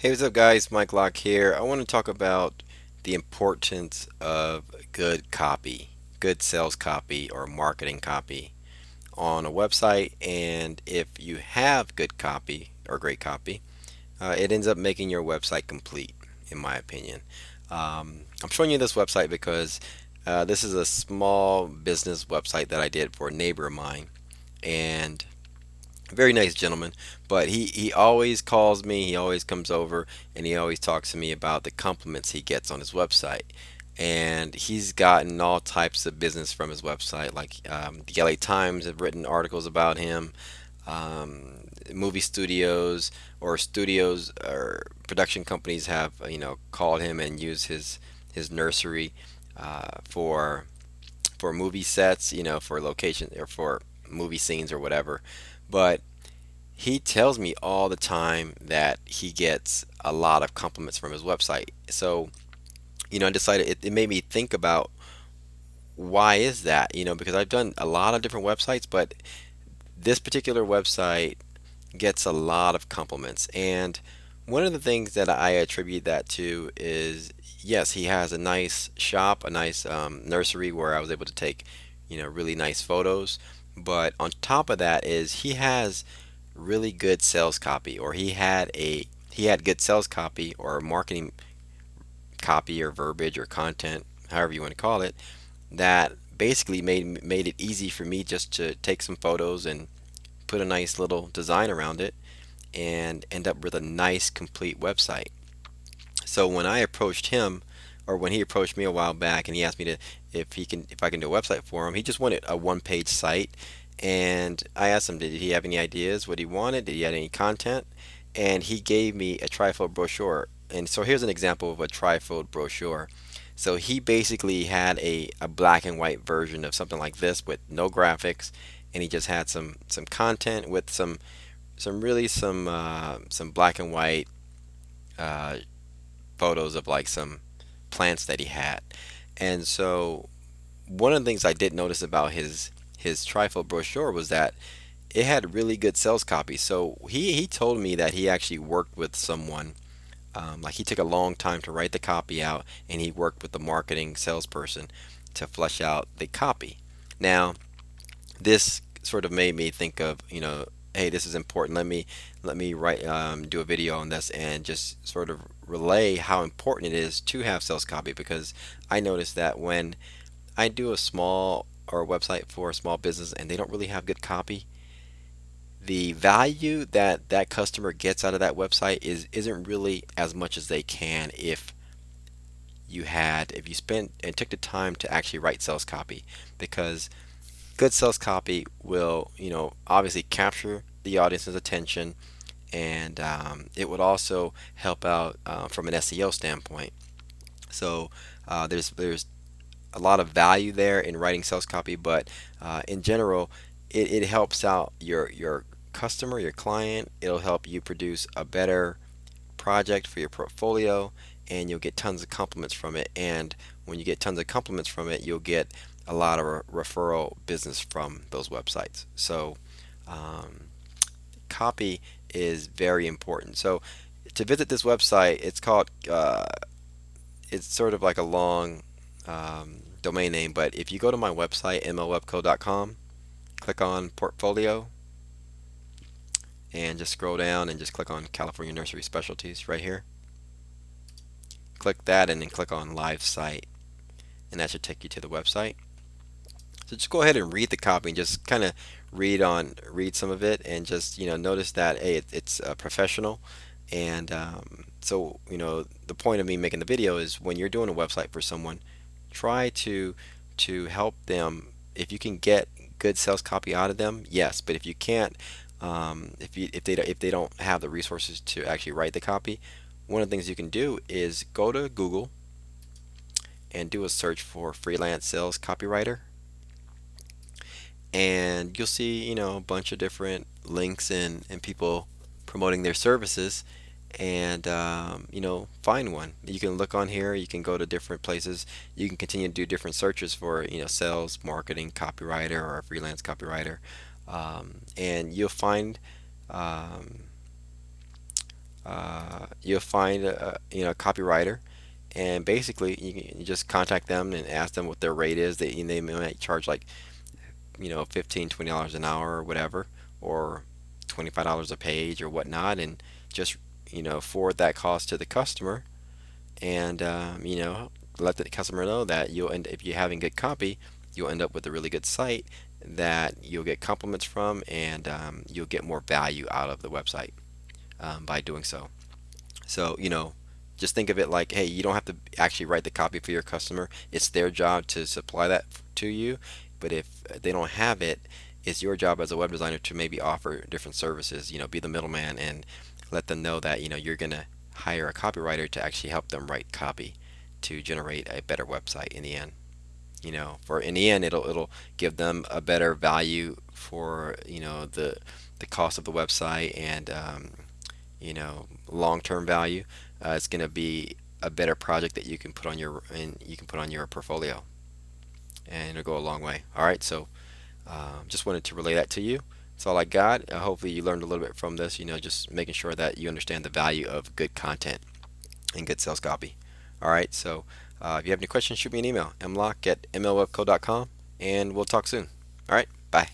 Hey, what's up, guys? Mike Locke here. I want to talk about the importance of good copy, good sales copy or marketing copy on a website. And if you have good copy or great copy, it ends up making your website complete, in my opinion. I'm showing you this website because this is a small business website that I did for a neighbor of mine. And very nice gentleman, but he always calls me, he always comes over, and he always talks to me about the compliments he gets on his website. And he's gotten all types of business from his website, like the LA Times have written articles about him, movie studios or production companies have called him and used his nursery for movie sets, for location or for movie scenes or whatever. But he tells me all the time that he gets a lot of compliments from his website. So, I decided it made me think about why is that? Because I've done a lot of different websites, but this particular website gets a lot of compliments. And one of the things that I attribute that to is yes, he has a nice shop, a nice nursery where I was able to take, really nice photos. But on top of that is he has really good sales copy, or he had good sales copy or marketing copy or verbiage or content, however you want to call it, that basically made it easy for me just to take some photos and put a nice little design around it and end up with a nice complete website. So when I approached him, or when he approached me a while back, and he asked me to if I can do a website for him, he just wanted a one-page site, and I asked him, did he have any ideas what he wanted? Did he have any content? And he gave me a trifold brochure. And so here's an example of a trifold brochure. So he basically had a black and white version of something like this with no graphics, and he just had some content with some black and white uh, photos of like some plants that he had. And so one of the things I did notice about his trifold brochure was that it had really good sales copy. So he told me that he actually worked with someone. Like he took a long time to write the copy out, and he worked with the marketing salesperson to flesh out the copy. Now, this sort of made me think of, hey, this is important. Let me write do a video on this and just sort of relay how important it is to have sales copy, because I noticed that when I do a small or a website for a small business and they don't really have good copy, the value that that customer gets out of that website isn't really as much as they can if you spent and took the time to actually write sales copy, because good sales copy will, obviously capture the audience's attention, and it would also help out from an SEO standpoint. So there's a lot of value there in writing sales copy, but in general, it helps out your customer, your client. It'll help you produce a better project for your portfolio, and you'll get tons of compliments from it. And when you get tons of compliments from it, you'll get a lot of referral business from those websites. So um, copy is very important. So to visit this website, it's sort of like a long domain name, but if you go to my website, mlwebco.com, click on portfolio, and just scroll down and just click on California Nursery Specialties right here. Click that and then click on live site, and that should take you to the website. So just go ahead and read the copy and just kind of read some of it, and just notice that, hey, it's professional. And so the point of me making the video is, when you're doing a website for someone, try to help them. If you can get good sales copy out of them, yes. But if you can't, if they don't have the resources to actually write the copy, one of the things you can do is go to Google and do a search for freelance sales copywriter, and you'll see, a bunch of different links and people promoting their services, and find one. You can look on here, you can go to different places, you can continue to do different searches for, sales, marketing, copywriter, or a freelance copywriter, and you'll find um, you'll find a copywriter, and basically you just contact them and ask them what their rate is. They might charge like 15, $20 an hour or whatever, or $25 a page or whatnot, and just forward that cost to the customer, and let the customer know that if you're having good copy, you'll end up with a really good site that you'll get compliments from, and you'll get more value out of the website by doing so. So, just think of it like, hey, you don't have to actually write the copy for your customer. It's their job to supply that to you. But if they don't have it, it's your job as a web designer to maybe offer different services, be the middleman and let them know that, you're going to hire a copywriter to actually help them write copy to generate a better website in the end. For in the end, it'll give them a better value for, the cost of the website, and long-term value. It's going to be a better project that you can put on your portfolio, and it'll go a long way. All right, so just wanted to relay that to you. That's all I got. Hopefully you learned a little bit from this. Just making sure that you understand the value of good content and good sales copy. All right, so if you have any questions, shoot me an email, mlock@mlwebco.com, and we'll talk soon. All right, bye.